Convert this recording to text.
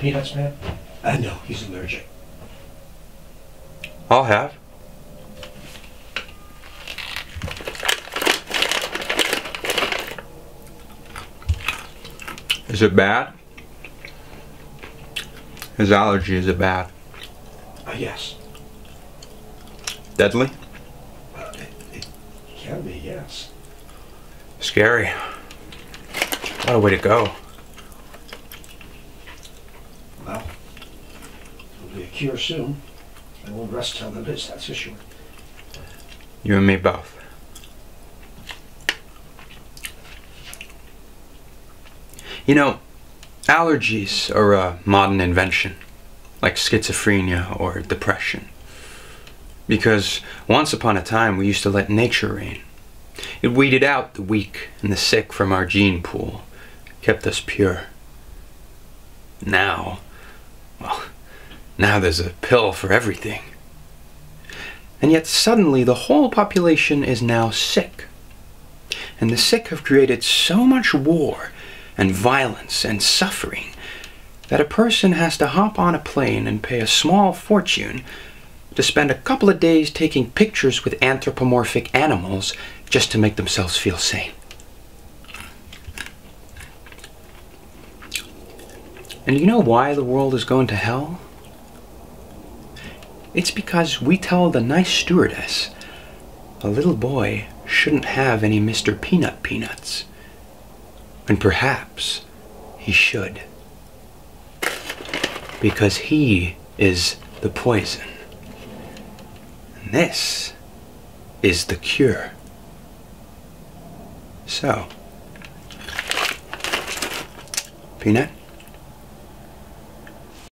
Peanuts, man? No, he's allergic. I'll have. Is it bad? His allergy, is it bad? Yes. Deadly? It can be, yes. Scary. What a way to go. Well, it'll be a cure soon. And we'll rest till it is, that's for sure. You and me both. You know, allergies are a modern invention, like schizophrenia or depression. Because once upon a time we used to let nature reign. It weeded out the weak and the sick from our gene pool, kept us pure. Now, well, now there's a pill for everything. And yet suddenly the whole population is now sick. And the sick have created so much war and violence and suffering that a person has to hop on a plane and pay a small fortune to spend a couple of days taking pictures with anthropomorphic animals just to make themselves feel sane. And you know why the world is going to hell? It's because we tell the nice stewardess a little boy shouldn't have any Mr. Peanut peanuts. And perhaps he should. Because he is the poison. And this is the cure. So, Peanut?